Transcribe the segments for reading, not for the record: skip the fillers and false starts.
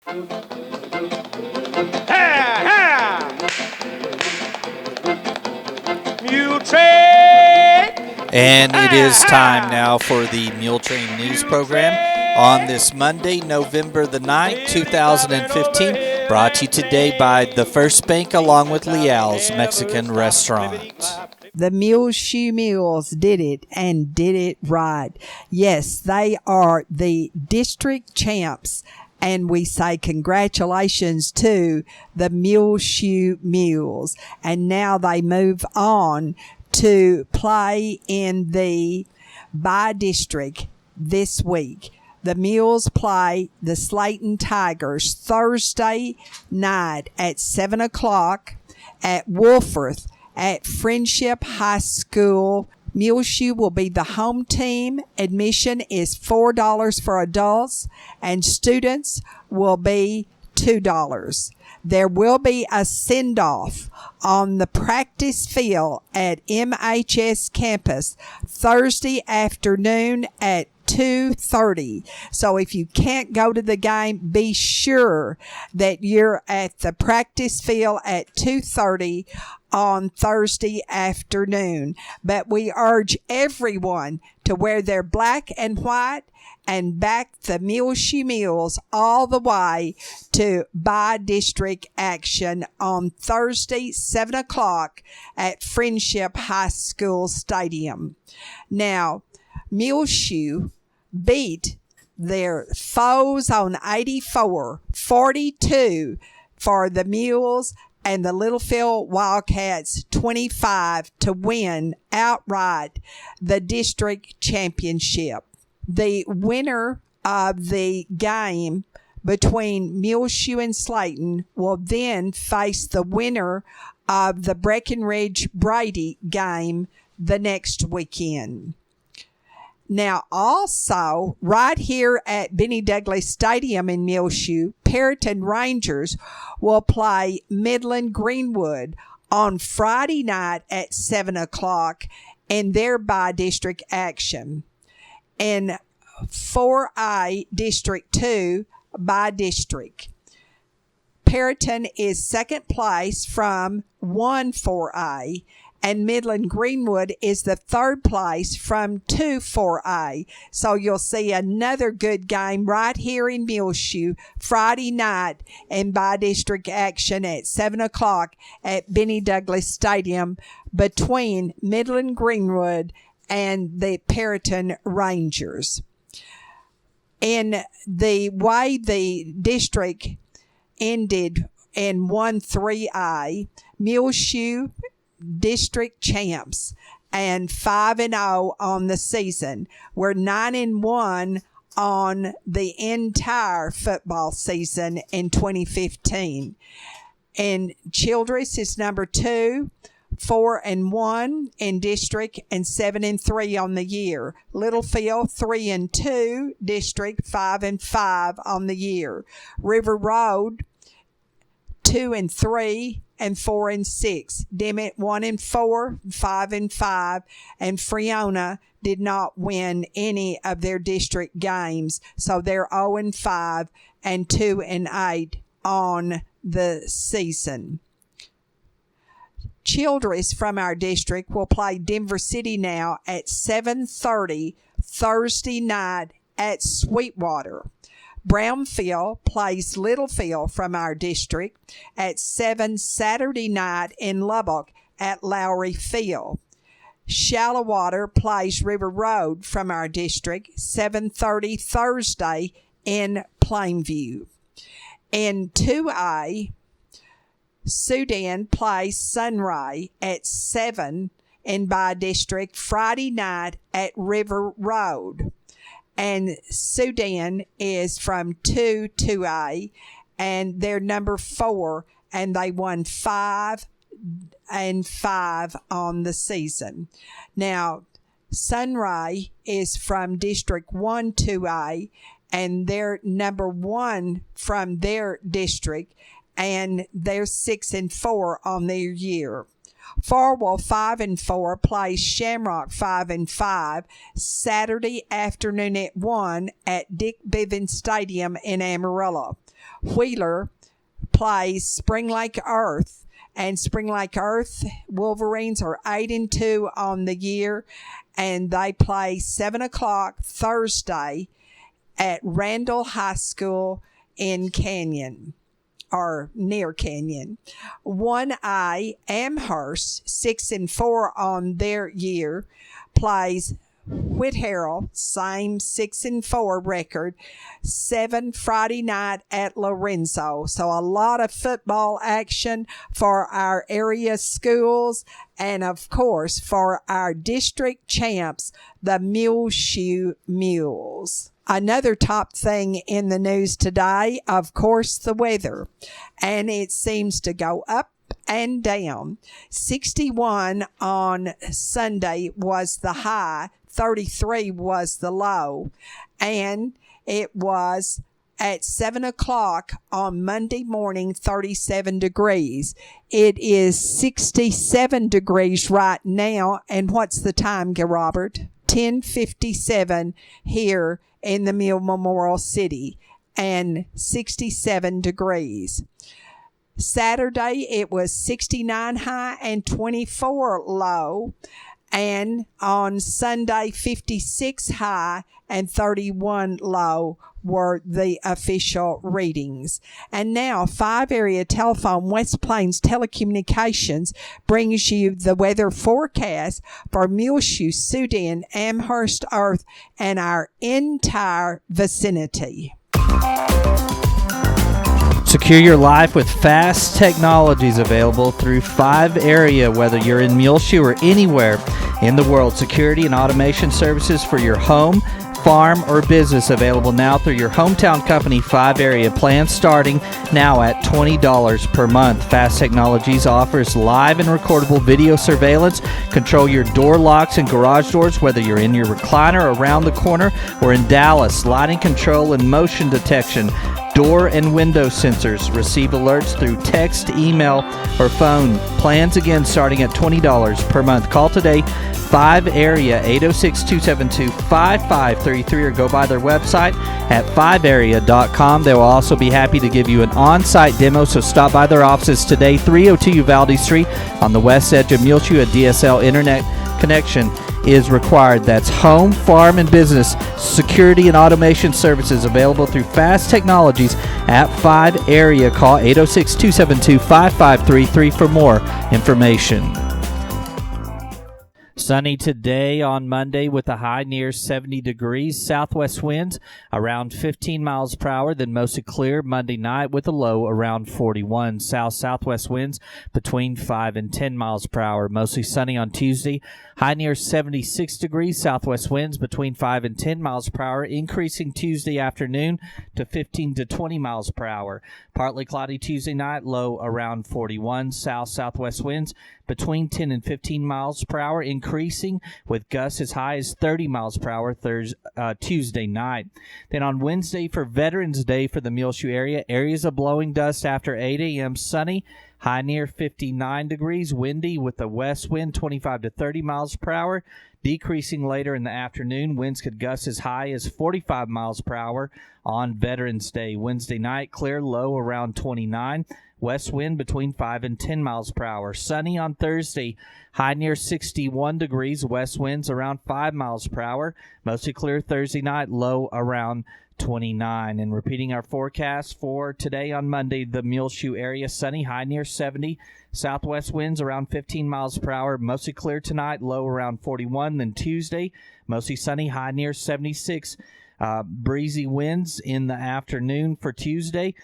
Muletrain! And it is time now for the Muletrain News Program on this Monday, November the 9th, 2015. Brought to you today by the First Bank along with Leal's Mexican Restaurant. The Muleshoe Mules did it and did it right. Yes, they are the district champs. And we say congratulations to the Muleshoe Mules. And now they move on to play in the by-district this week. The Mules play the Slaton Tigers Thursday night at 7 o'clock at Wolforth at Friendship High School. Muleshoe will be the home team. Admission is $4 for adults, and students will be $2. There will be a send-off on the practice field at MHS campus Thursday afternoon at 2:30. So if you can't go to the game, be sure that you're at the practice field at 2:30 on Thursday afternoon. But we urge everyone to wear their black and white and back the Muleshoe Mules all the way to by-district action on Thursday, 7 o'clock at Friendship High School Stadium. Now, Muleshoe beat their foes on 84-42 for the Mules, and the Littlefield Wildcats 25 to win outright the district championship. The winner of the game between Muleshoe and Slaton will then face the winner of the Breckenridge-Brady game the next weekend. Now, also, right here at Benny Douglas Stadium in Muleshoe, Perryton Rangers will play Midland Greenwood on Friday night at 7 o'clock in their by-district action. In 4A District 2 by-district, Perryton is second place from 1-4A, and Midland Greenwood is the third place from 2-4A. So you'll see another good game right here in Muleshoe Friday night in by-district action at 7 o'clock at Benny Douglas Stadium between Midland Greenwood and the Perryton Rangers. In the way the district ended in 1-3A, Muleshoe district champs and 5-0 on the season. We're 9-1 on the entire football season in 2015. And Childress is number 2, 4-1 in district, and 7-3 on the year. Littlefield 3-2 district, 5-5 on the year. River Road 2-3 and 4-6. Dimmitt 1-4, 5-5, and Freona did not win any of their district games, so they're 0-5 and 2-8 on the season. Childress from our district will play Denver City now at 7:30 Thursday night at Sweetwater. Brownfield plays Littlefield from our district at 7 Saturday night in Lubbock at Lowry Field. Shallowater plays River Road from our district 7:30 Thursday in Plainview. In 2A, Sudan plays Sunray at 7 in by-district Friday night at River Road. And Sudan is from 2A, and they're number 4, and they won 5-5 on the season. Now, Sunray is from District 1 2A, and they're number 1 from their district, and they're 6-4 on their year. Farwell 5-4 plays Shamrock 5-5 Saturday afternoon at 1 at Dick Bivens Stadium in Amarillo. Wheeler plays Spring Lake Earth. And Spring Lake Earth Wolverines are 8-2 on the year, and they play 7 o'clock Thursday at Randall High School in Canyon, or near Canyon. 1A Amherst, 6-4 on their year, plays Whitehall, same 6-4 record, 7 Friday night at Lorenzo. So a lot of football action for our area schools, and of course for our district champs, the Muleshoe Mules. Another top thing in the news today, of course, the weather, and it seems to go up and down. 61 on Sunday was the high, 33 was the low, and it was at 7 o'clock on Monday morning, 37 degrees. It is 67 degrees right now, and what's the time, Robert? 10:57 here in the Mule Memorial City, and 67 degrees. Saturday, it was 69 high and 24 low. And on Sunday, 56 high and 31 low were the official readings. And now, 5 area telephone West Plains Telecommunications brings you the weather forecast for Muleshoe, Sudan, Amherst, Earth, and our entire vicinity. Secure your life with fast technologies available through 5 area, whether you're in Muleshoe or anywhere in the world. Security and automation services for your home, farm, or business available now through your hometown company. 5 area plans starting now at $20 per month. Fast Technologies offers live and recordable video surveillance. Control your door locks and garage doors, whether you're in your recliner around the corner or in Dallas. Lighting control and motion detection. Door and window sensors. Receive alerts through text, email, or phone. Plans again starting at $20 per month. Call today, 5 area 806-272-5533, or go by their website at 5area.com. They will also be happy to give you an on-site demo, so stop by their offices today, 302 Uvalde Street on the west edge of Muleshoe. A DSL internet connection is required. That's home, farm, and business security and automation services available through Fast Technologies at 5 area. Call 806-272-5533 for more information. Sunny today on Monday with a high near 70 degrees. Southwest winds around 15 miles per hour, then mostly clear Monday night with a low around 41. South-southwest winds between 5 and 10 miles per hour. Mostly sunny on Tuesday. High near 76 degrees. Southwest winds between 5 and 10 miles per hour, increasing Tuesday afternoon to 15 to 20 miles per hour. Partly cloudy Tuesday night, low around 41. South-southwest winds between 10 and 15 miles per hour, increasing with gusts as high as 30 miles per hour Tuesday night. Then on Wednesday for Veterans Day for the Muleshoe area, areas of blowing dust after 8 a.m. sunny, high near 59 degrees, windy with a west wind 25 to 30 miles per hour, decreasing later in the afternoon. Winds could gust as high as 45 miles per hour on Veterans Day. Wednesday night, clear, low around 29. West wind between 5 and 10 miles per hour. Sunny on Thursday, high near 61 degrees. West winds around 5 miles per hour. Mostly clear Thursday night, low around 29. And repeating our forecast for today on Monday, the Muleshoe area, sunny, high near 70. Southwest winds around 15 miles per hour. Mostly clear tonight, low around 41. Then Tuesday, mostly sunny, high near 76. Breezy winds in the afternoon for Tuesday.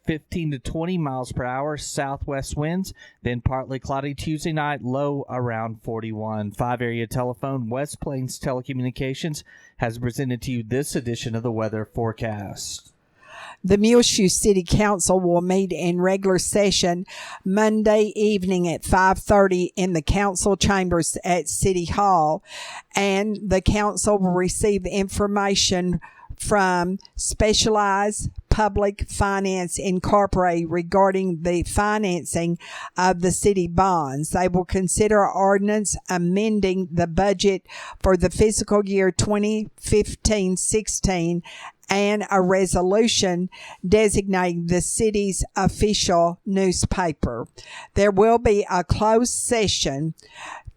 15 to 20 miles per hour, southwest winds, then partly cloudy Tuesday night, low around 41. 5 area telephone, West Plains Telecommunications, has presented to you this edition of the weather forecast. The Muleshoe City Council will meet in regular session Monday evening at 5:30 in the council chambers at City Hall, and the council will receive information from Specialized Public Finance Incorporated regarding the financing of the city bonds. They will consider ordinance amending the budget for the fiscal year 2015-16 and a resolution designating the city's official newspaper. There will be a closed session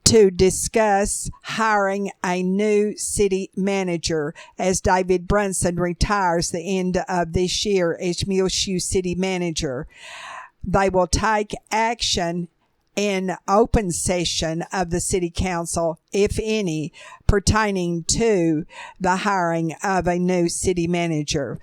to discuss hiring a new city manager as David Brunson retires the end of this year as Muleshoe city manager. They will take action in open session of the city council, if any, pertaining to the hiring of a new city manager.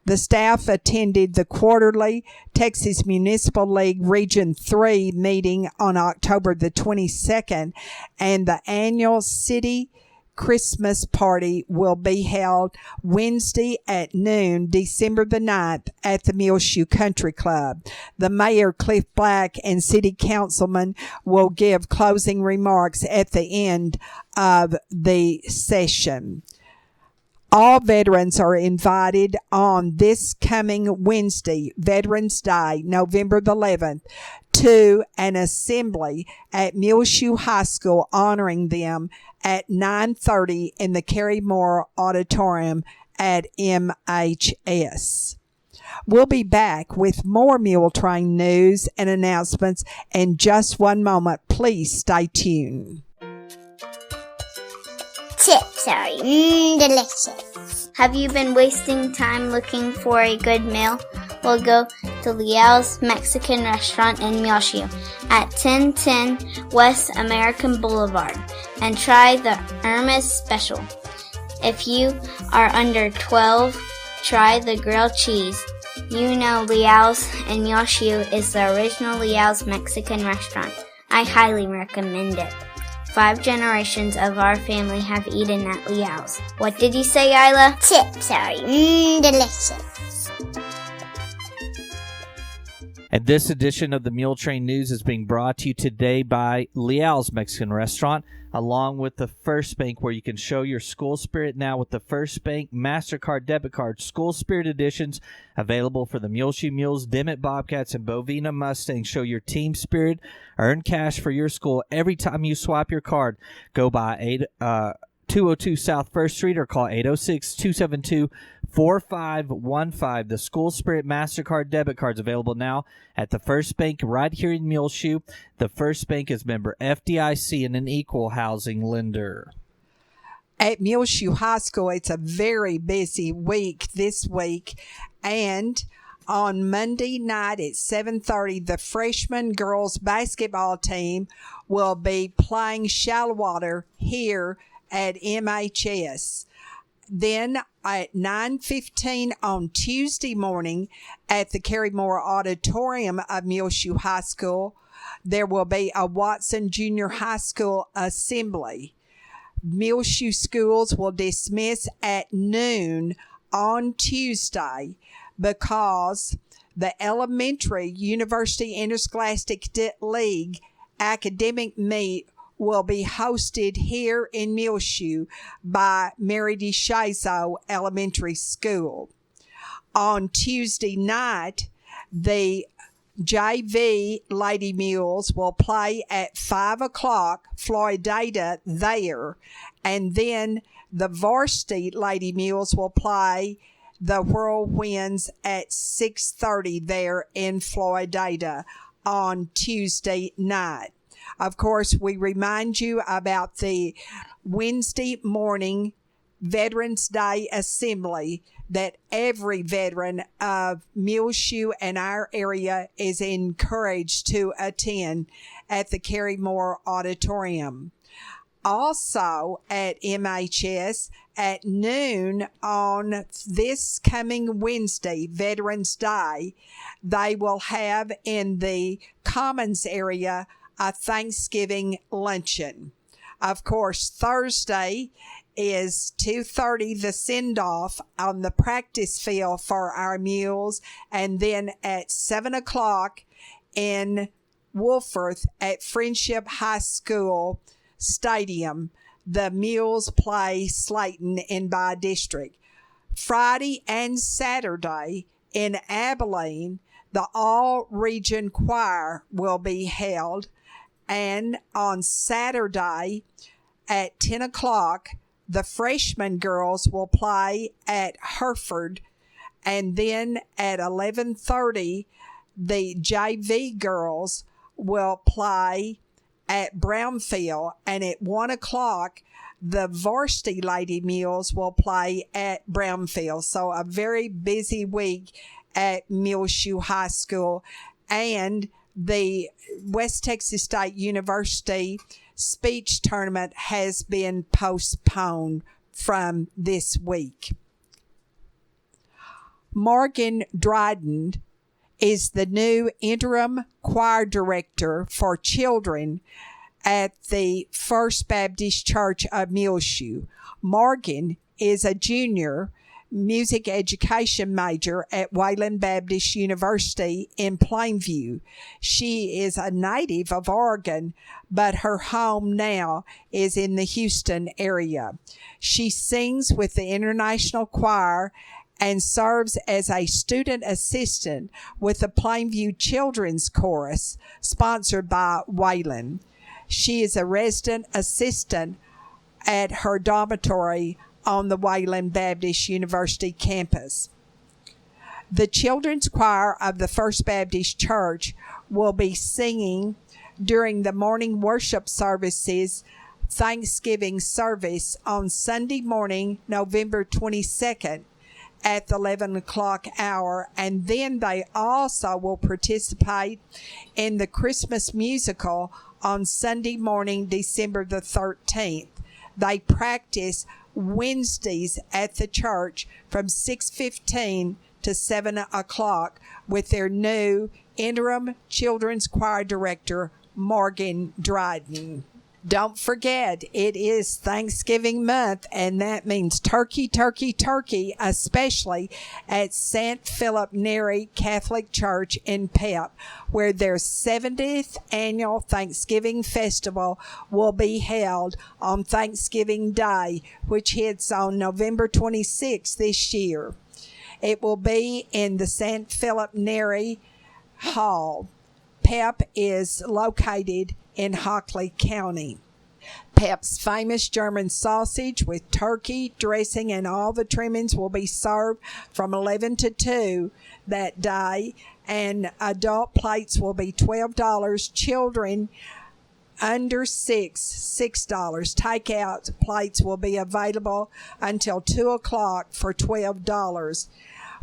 The staff attended the quarterly Texas Municipal League Region 3 meeting on October the 22nd, and the annual city Christmas party will be held Wednesday at noon, December the 9th, at the Muleshoe Country Club. The mayor, Cliff Black, and city councilman will give closing remarks at the end of the session. All veterans are invited on this coming Wednesday, Veterans Day, November the 11th, to an assembly at Muleshoe High School honoring them at 9:30 in the Carrie Moore Auditorium at MHS. We'll be back with more Muletrain news and announcements in just one moment. Please stay tuned. Chips are delicious. Have you been wasting time looking for a good meal? Well, go to Leal's Mexican Restaurant in Muleshoe at 1010 West American Boulevard and try the Irma's Special. If you are under 12, try the grilled cheese. You know Leal's in Muleshoe is the original Leal's Mexican restaurant. I highly recommend it. 5 generations of our family have eaten at Leal's. What did you say, Isla? Chips are delicious. And this edition of the Muletrain News is being brought to you today by Leal's Mexican Restaurant, along with the First Bank, where you can show your school spirit now with the First Bank MasterCard Debit Card School Spirit Editions, available for the Muleshoe Mules, Dimmitt Bobcats, and Bovina Mustangs. Show your team spirit. Earn cash for your school every time you swipe your card. Go by 202 South 1st Street or call 806-272-4515. The School Spirit MasterCard Debit Cards available now at the First Bank right here in Muleshoe. The First Bank is member FDIC and an equal housing lender. At Muleshoe High School, it's a very busy week this week, and on Monday night at 7:30, the freshman girls basketball team will be playing shallow water here at MHS. Then at 9:15 on Tuesday morning at the Carrie Moore Auditorium of Muleshoe High School, there will be a Watson Junior High School assembly. Muleshoe schools will dismiss at noon on Tuesday because the Elementary University Interscholastic League academic meet will be hosted here in Muleshoe by Mary DeShazo Elementary School. On Tuesday night, the JV Lady Mules will play at 5 o'clock, Floydada there, and then the varsity Lady Mules will play the Whirlwinds at 6:30 there in Floydada on Tuesday night. Of course, we remind you about the Wednesday morning Veterans Day Assembly that every veteran of Muleshoe and our area is encouraged to attend at the Carrie Moore Auditorium. Also at MHS at noon on this coming Wednesday, Veterans Day, they will have in the Commons area a Thanksgiving luncheon. Of course, Thursday is 2:30, the send-off on the practice field for our Mules, and then at 7 o'clock in Wolforth at Friendship High School Stadium, the Mules play Slaton in by district. Friday and Saturday in Abilene, the all-region choir will be held, and on Saturday at 10 o'clock, The freshman girls will play at Hereford, and then at 11:30, the JV girls will play at Brownfield, and at 1 o'clock, the varsity Lady Mules will play at Brownfield. So a very busy week at Muleshoe High School. And the West Texas State University speech tournament has been postponed from this week. Morgan Dryden is the new interim choir director for children at the First Baptist Church of Muleshoe. Morgan is a junior music education major at Wayland Baptist University in Plainview. She is a native of Oregon, but her home now is in the Houston area. She sings with the International Choir and serves as a student assistant with the Plainview Children's Chorus, sponsored by Wayland. She is a resident assistant at her dormitory on the Wayland Baptist University campus. The Children's Choir of the First Baptist Church will be singing during the morning worship services, Thanksgiving service on Sunday morning, November 22nd at the 11 o'clock hour, and then they also will participate in the Christmas musical on Sunday morning, December the 13th. They practice Wednesdays at the church from 6:15 to 7 o'clock with their new interim children's choir director, Morgan Dryden. Don't forget, it is Thanksgiving month, and that means turkey, turkey, turkey, especially at St. Philip Neri Catholic Church in Pep, where their 70th annual Thanksgiving festival will be held on Thanksgiving Day, which hits on November 26th this year. It will be in the St. Philip Neri Hall. Pep is located in Hockley County. Pep's famous German sausage with turkey, dressing, and all the trimmings will be served from 11 to 2 that day, and adult plates will be $12. Children under $6. Takeout plates will be available until 2 o'clock for $12.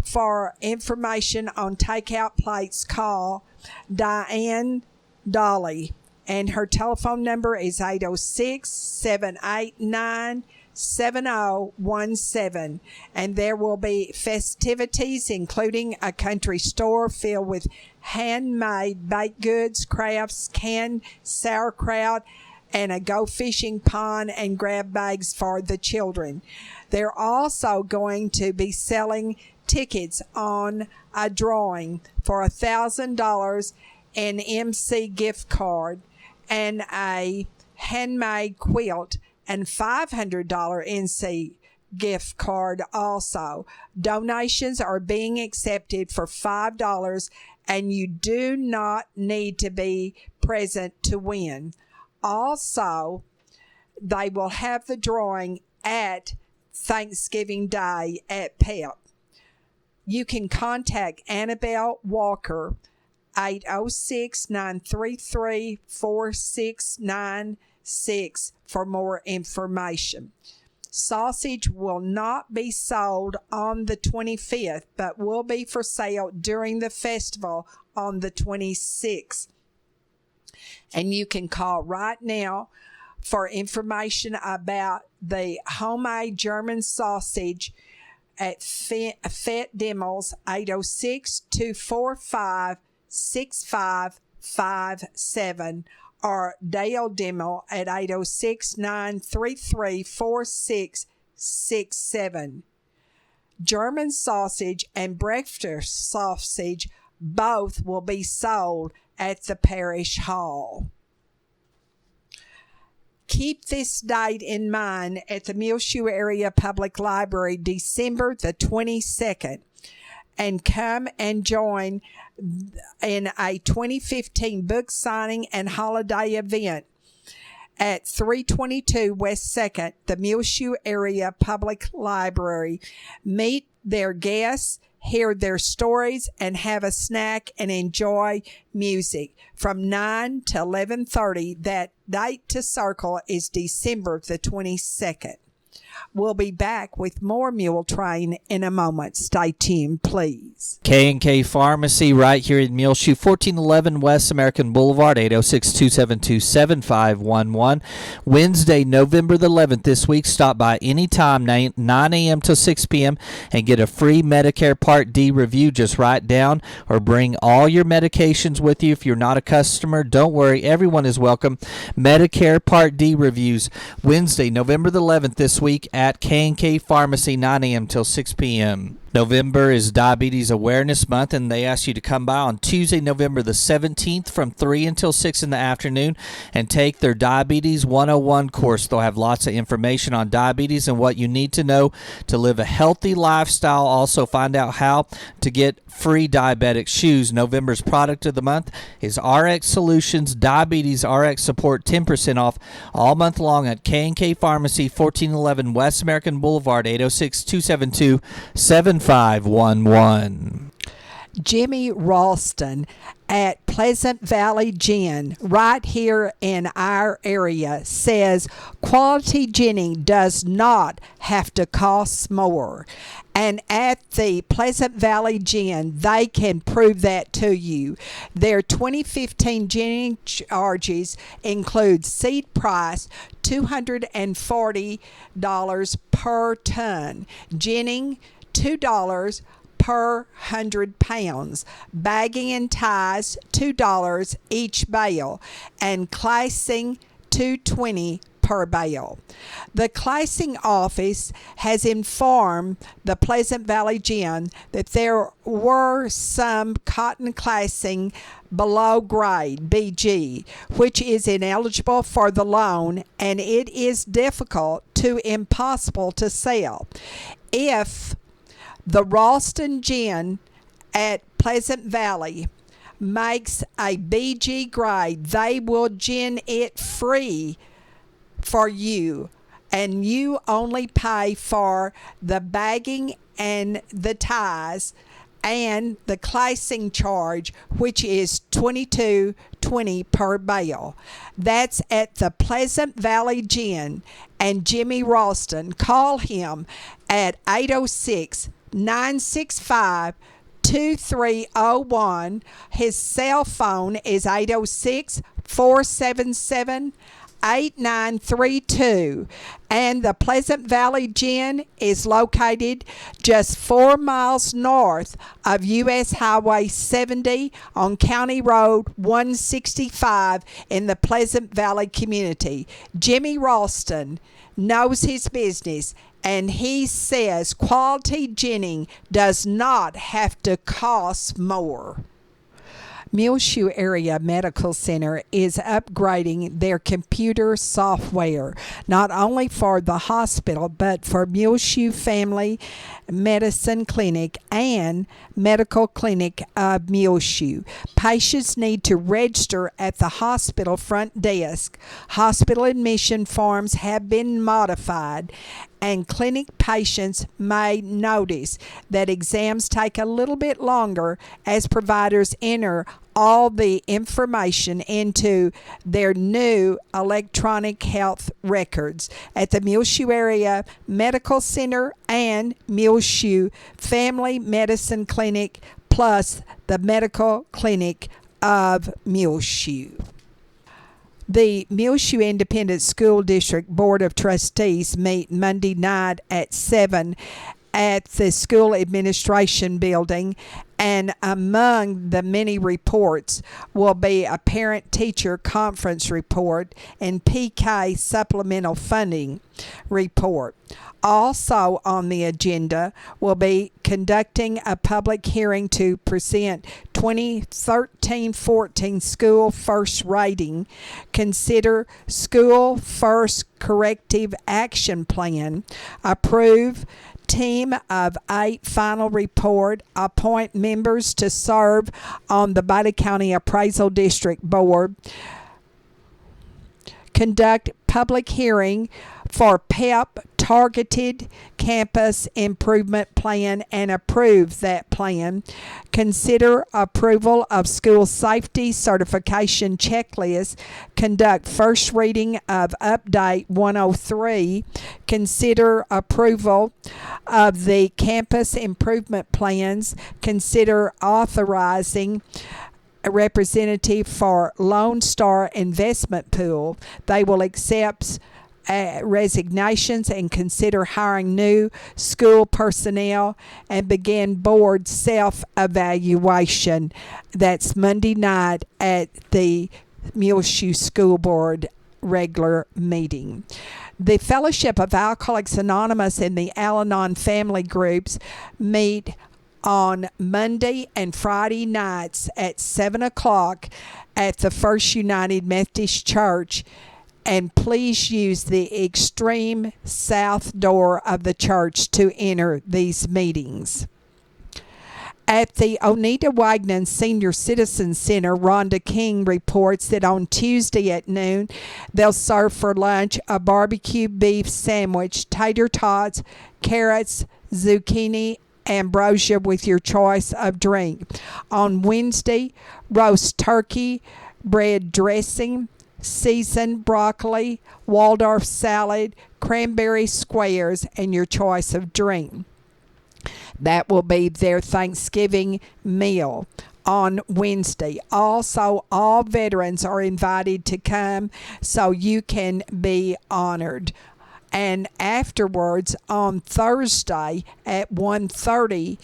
For information on takeout plates, call Diane Dolly, and her telephone number is 806-789-7017. And there will be festivities, including a country store filled with handmade baked goods, crafts, canned sauerkraut, and a go fishing pond and grab bags for the children. They're also going to be selling tickets on a drawing for $1,000 an MC gift card and a handmade quilt and $500 NC gift card also. Donations are being accepted for $5, and you do not need to be present to win. Also, they will have the drawing at Thanksgiving Day at PEP. You can contact Annabelle Walker, 806-933-4696 for more information. Sausage will not be sold on the 25th, but will be for sale during the festival on the 26th. And you can call right now for information about the homemade German sausage at Fett Dimmels, 806-245-6557, or Dale Dimmel at 806-933-4667. German sausage and breakfast sausage both will be sold at the parish hall. Keep this date in mind at the Muleshoe Area Public Library, December the 22nd, and come and join in a 2015 book signing and holiday event. at 322 West 2nd, the Muleshoe Area Public Library. Meet their guests, hear their stories, and have a snack and enjoy music from 9 to 11:30. That date to circle is December the 22nd. We'll be back with more Muletrain in a moment. Stay tuned, please. K&K Pharmacy right here in Muleshoe, 1411 West American Boulevard, 806-272-7511. Wednesday, November the 11th this week. Stop by anytime, 9 a.m. to 6 p.m. and get a free Medicare Part D review. Just write down or bring all your medications with you. If you're not a customer, don't worry. Everyone is welcome. Medicare Part D reviews, Wednesday, November the 11th this week at K&K Pharmacy, 9 a.m. till 6 p.m. November is Diabetes Awareness Month, and they ask you to come by on Tuesday, November the 17th from 3 until 6 in the afternoon and take their Diabetes 101 course. They'll have lots of information on diabetes and what you need to know to live a healthy lifestyle. Also find out how to get free diabetic shoes. November's product of the month is RX Solutions Diabetes RX Support, 10% off all month long at K&K Pharmacy, 1411 West American Boulevard, 806-272-7511. Jimmy Ralston at Pleasant Valley Gin right here in our area says quality ginning does not have to cost more. And at the Pleasant Valley Gin, they can prove that to you. Their 2015 ginning charges include seed price $240 per ton, ginning $2 per 100 pounds, bagging and ties $2 each bale, and classing $2.20 per bale. The classing office has informed the Pleasant Valley Gin that there were some cotton classing below grade BG, which is ineligible for the loan, and it is difficult to impossible to sell. If the Ralston Gin at Pleasant Valley makes a BG grade, they will gin it free for you, and you only pay for the bagging and the ties and the classing charge, which is $22.20 per bale. That's at the Pleasant Valley Gin and Jimmy Ralston. Call him at 806-965-2301. His cell phone is 806-477-8932, and the Pleasant Valley Gin is located just 4 miles north of U.S. Highway 70 on County Road 165 in the Pleasant Valley community. Jimmy Ralston knows his business, and he says quality ginning does not have to cost more. Muleshoe Area Medical Center is upgrading their computer software, not only for the hospital, but for Muleshoe Family Medicine Clinic and Medical Clinic of Muleshoe. Patients need to register at the hospital front desk. Hospital admission forms have been modified, and clinic patients may notice that exams take a little bit longer as providers enter all the information into their new electronic health records at the Muleshoe Area Medical Center and Muleshoe Family Medicine Clinic, plus the Medical Clinic of Muleshoe. The Muleshoe Independent School District Board of Trustees meet Monday night at 7 at the School Administration Building, and among the many reports will be a parent-teacher conference report and PK supplemental funding report. Also on the agenda will be conducting a public hearing to present 2013-14 School First Rating, consider School First Corrective Action Plan, approve Team of 8 final report, appoint members to serve on the Bida County Appraisal District Board, conduct public hearing for PEP targeted campus improvement plan and approve that plan. Consider approval of school safety certification checklist. Conduct first reading of update 103. Consider approval of the campus improvement plans. Consider authorizing a representative for Lone Star Investment Pool. They will accept resignations and consider hiring new school personnel and begin board self-evaluation. That's Monday night at the Muleshoe School Board regular meeting. The Fellowship of Alcoholics Anonymous and the Al-Anon family groups meet on Monday and Friday nights at 7 o'clock at the First United Methodist Church, and please use the extreme south door of the church to enter these meetings. At the Oneida Wagnon Senior Citizen Center, Rhonda King reports that on Tuesday at noon, they'll serve for lunch a barbecue beef sandwich, tater tots, carrots, zucchini, ambrosia with your choice of drink. On Wednesday, roast turkey, bread dressing, seasoned broccoli, Waldorf salad, cranberry squares, and your choice of drink. That will be their Thanksgiving meal on Wednesday. Also, all veterans are invited to come so you can be honored. And afterwards, on Thursday at 1:30,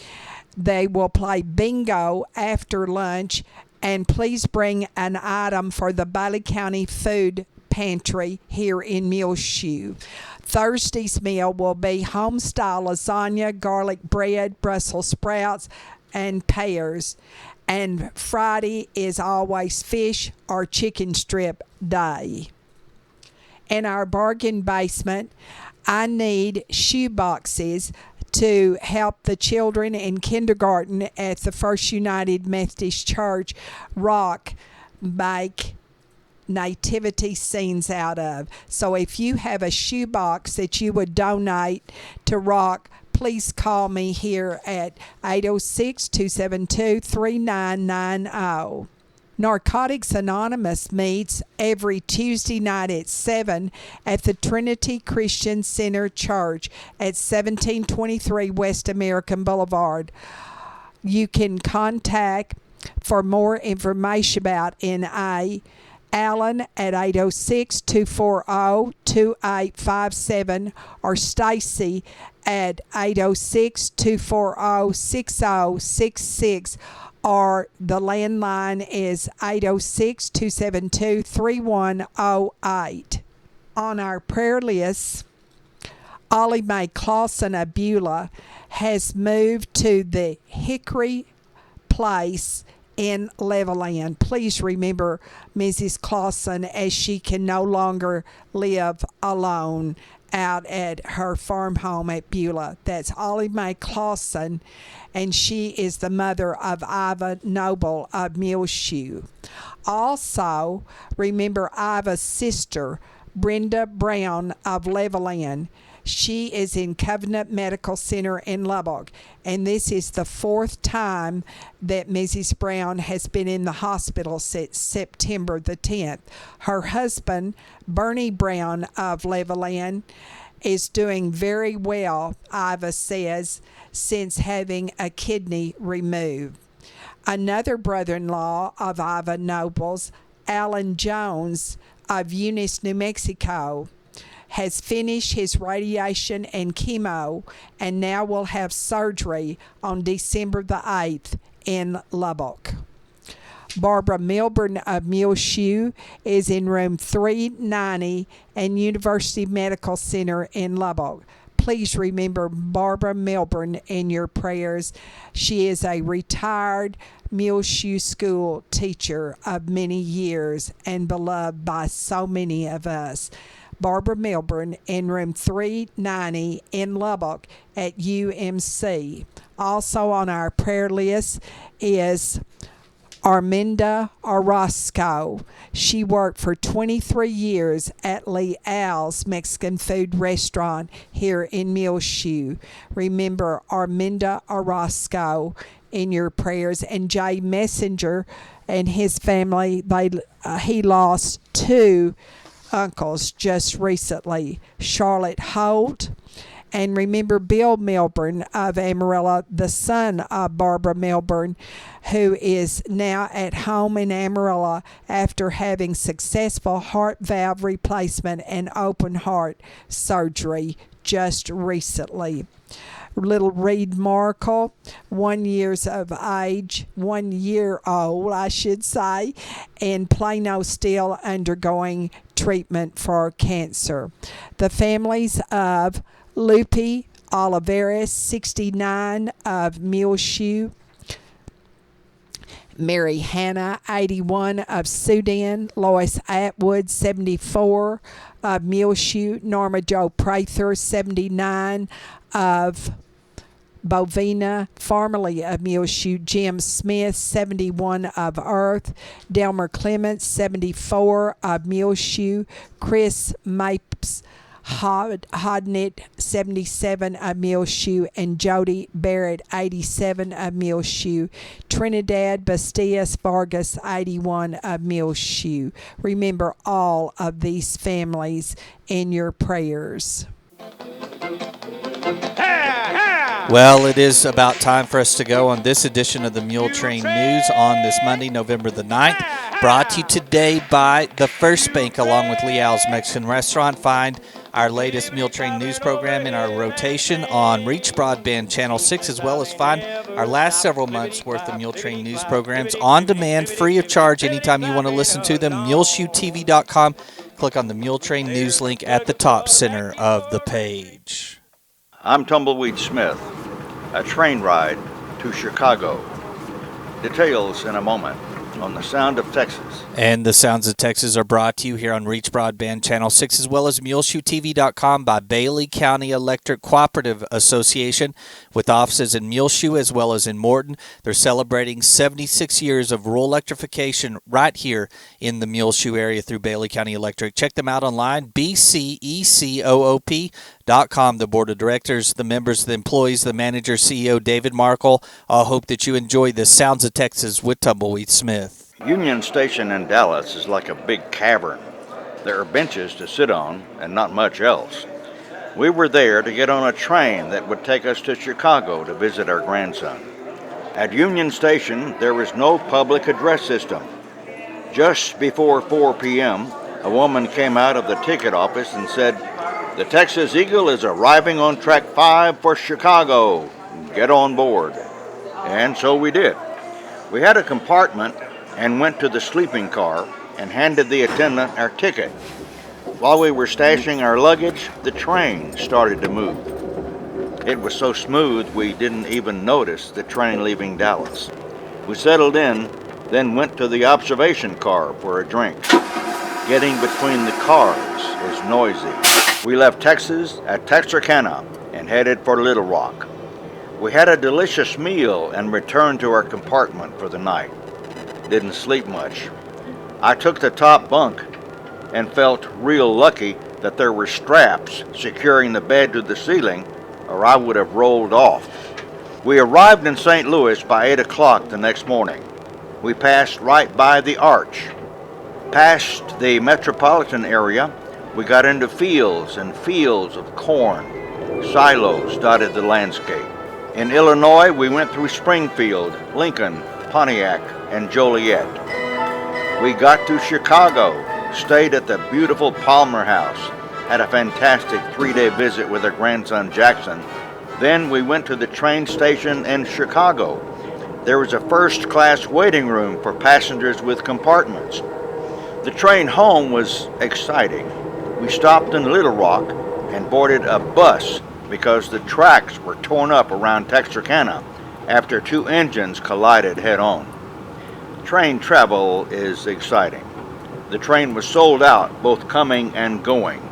they will play bingo after lunch. And please bring an item for the Bailey County Food Pantry here in Muleshoe. Thursday's meal will be home-style lasagna, garlic bread, Brussels sprouts, and pears. And Friday is always fish or chicken strip day. In our bargain basement, I need shoe boxes to help the children in kindergarten at the First United Methodist Church rock, make nativity scenes out of. So if you have a shoe box that you would donate to rock, please call me here at 806-272-3990. Narcotics Anonymous meets every Tuesday night at 7 at the Trinity Christian Center Church at 1723 West American Boulevard. You can contact for more information about NA Allen at 806-240-2857 or Stacy at 806-240-6066. Or the landline is 806-272-3108. On our prayer list, Ollie Mae Clausen of Beulah has moved to the Hickory Place in Levelland. Please remember Mrs. Clausen as she can no longer live alone out at her farm home at Beulah. That's Ollie Mae Clausen, and she is the mother of Iva Noble of Muleshoe. Also, remember Iva's sister, Brenda Brown of Levelland. She is in Covenant Medical Center in Lubbock, and this is the 4th time that Mrs. Brown has been in the hospital since September the 10th. Her husband, Bernie Brown of Levelland, is doing very well, Iva says, since having a kidney removed. Another brother-in-law of Iva Noble's, Alan Jones of Eunice, New Mexico, has finished his radiation and chemo and now will have surgery on December the 8th in Lubbock. Barbara Milburn of Muleshoe is in room 390 and University Medical Center in Lubbock. Please remember Barbara Milburn in your prayers. She is a retired Muleshoe school teacher of many years and beloved by so many of us. Barbara Milburn in room 390 in Lubbock at UMC. Also on our prayer list is Arminda Orozco. She worked for 23 years at Leal's Mexican food restaurant here in Muleshoe. Remember Arminda Orozco in your prayers. And Jay Messenger and his family, he lost 2 uncles just recently. Charlotte Holt. And remember Bill Milburn of Amarillo, the son of Barbara Milburn, who is now at home in Amarillo after having successful heart valve replacement and open heart surgery just recently. Little Reed Markle, 1 year old, I should say, in Plano, still undergoing treatment for cancer. The families of Lupe Oliveras, 69, of Muleshoe. Mary Hannah, 81, of Sudan. Lois Atwood, 74, of Muleshoe. Norma Jo Prather, 79, of Bovina, formerly of Muleshoe. Jim Smith, 71, of Earth. Delmer Clements, 74, of Muleshoe. Chris Mapes Hodnett, 77, of Muleshoe, and Jody Barrett, 87, of Muleshoe. Trinidad Bastias Vargas, 81, of Muleshoe. Remember all of these families in your prayers. Well, it is about time for us to go on this edition of the Muletrain News on this Monday, November the 9th. Brought to you today by the First Bank along with Leal's Mexican Restaurant. Find our latest Muletrain News program in our rotation on Reach Broadband Channel 6, as well as find our last several months' worth of Muletrain News programs on demand, free of charge, anytime you want to listen to them. MuleshoeTV.com. Click on the Muletrain News link at the top center of the page. I'm Tumbleweed Smith. A train ride to Chicago. Details in a moment on the Sound of Texas. And the Sounds of Texas are brought to you here on Reach Broadband Channel 6, as well as MuleshoeTV.com by Bailey County Electric Cooperative Association, with offices in Muleshoe as well as in Morton. They're celebrating 76 years of rural electrification right here in the Muleshoe area through Bailey County Electric. Check them out online, bcecoop.com. The board of directors, the members, the employees, the manager, CEO David Markle, all hope that you enjoy the Sounds of Texas with Tumbleweed Smith. Union Station in Dallas is like a big cavern. There are benches to sit on and not much else. We were there to get on a train that would take us to Chicago to visit our grandson. At Union Station, there was no public address system. Just before 4 p.m., a woman came out of the ticket office and said, "The Texas Eagle is arriving on track 5 for Chicago. Get on board." And so we did. We had a compartment and went to the sleeping car and handed the attendant our ticket. While we were stashing our luggage, the train started to move. It was so smooth we didn't even notice the train leaving Dallas. We settled in, then went to the observation car for a drink. Getting between the cars is noisy. We left Texas at Texarkana and headed for Little Rock. We had a delicious meal and returned to our compartment for the night. Didn't sleep much. I took the top bunk and felt real lucky that there were straps securing the bed to the ceiling, or I would have rolled off. We arrived in St. Louis by 8 o'clock the next morning. We passed right by the Arch. Past the metropolitan area, we got into fields and fields of corn. Silos dotted the landscape. In Illinois, we went through Springfield, Lincoln, Pontiac, and Joliet. We got to Chicago, stayed at the beautiful Palmer House, had a fantastic 3-day visit with our grandson Jackson. Then we went to the train station in Chicago. There was a first-class waiting room for passengers with compartments. The train home was exciting. We stopped in Little Rock and boarded a bus because the tracks were torn up around Texarkana after 2 engines collided head-on. Train travel is exciting. The train was sold out both coming and going.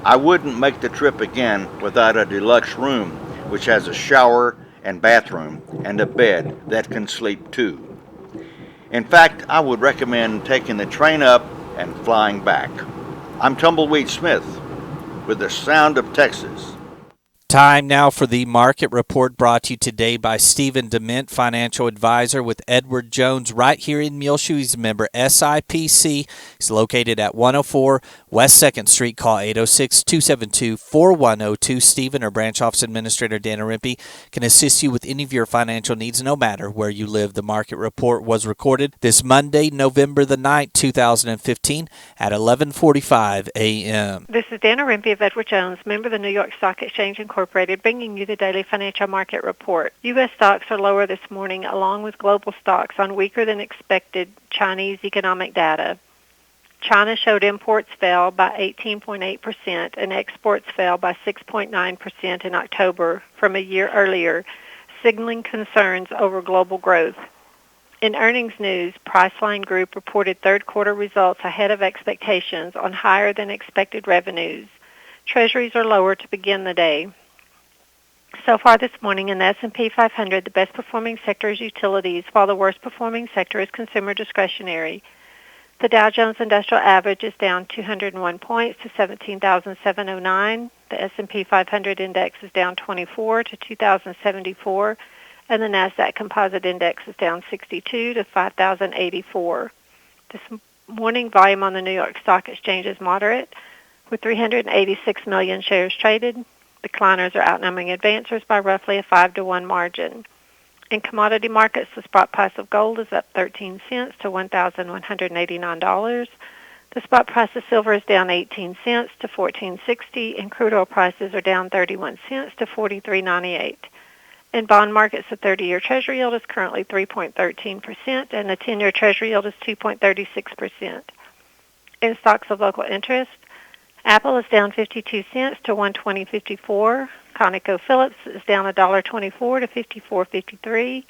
I wouldn't make the trip again without a deluxe room which has a shower and bathroom and a bed that can sleep 2. In fact, I would recommend taking the train up and flying back. I'm Tumbleweed Smith with the sound of Texas. Time now for the market report, brought to you today by Stephen DeMint, financial advisor with Edward Jones, right here in Muleshoe. He's a member SIPC. He's located at 104 West 2nd Street. Call 806-272-4102. Stephen or branch office administrator Dan Arimpe can assist you with any of your financial needs, no matter where you live. The market report was recorded this Monday, November the 9th, 2015 at 11:45 a.m. This is Dan Arimpe of Edward Jones, member of the New York Stock Exchange Incorporated, bringing you the daily financial market report. U.S. stocks are lower this morning, along with global stocks, on weaker than expected Chinese economic data. China showed imports fell by 18.8% and exports fell by 6.9% in October from a year earlier, signaling concerns over global growth. In earnings news, Priceline Group reported third quarter results ahead of expectations on higher than expected revenues. Treasuries are lower to begin the day. So far this morning in the S&P 500, the best performing sector is utilities, while the worst performing sector is consumer discretionary. The Dow Jones Industrial Average is down 201 points to 17,709. The S&P 500 Index is down 24 to 2,074, and the NASDAQ Composite Index is down 62 to 5,084. This morning, volume on the New York Stock Exchange is moderate, with 386 million shares traded. Decliners are outnumbering advancers by roughly a 5-to-1 margin. In commodity markets, the spot price of gold is up 13 cents to $1,189. The spot price of silver is down 18 cents to $14.60, and crude oil prices are down 31 cents to $43.98. In bond markets, the 30-year Treasury yield is currently 3.13%, and the 10-year Treasury yield is 2.36%. In stocks of local interest, Apple is down 52 cents to $120.54. ConocoPhillips is down $1.24 to $54.53.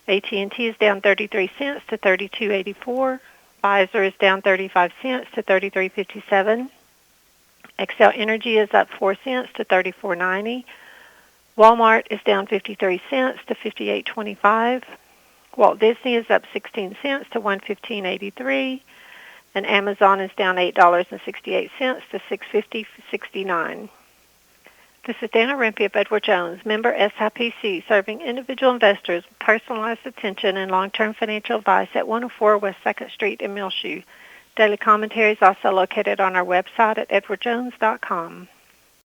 AT&T is down 33 cents to $32.84. Pfizer is down 35 cents to $33.57. Xcel Energy is up 4 cents to $34.90. Walmart is down 53 cents to $58.25. Walt Disney is up 16 cents to $115.83. And Amazon is down $8.68 to $650.69. This is Dana Rempe of Edward Jones, member SIPC, serving individual investors with personalized attention and long-term financial advice at 104 West 2nd Street in Muleshoe. Daily commentary is also located on our website at edwardjones.com.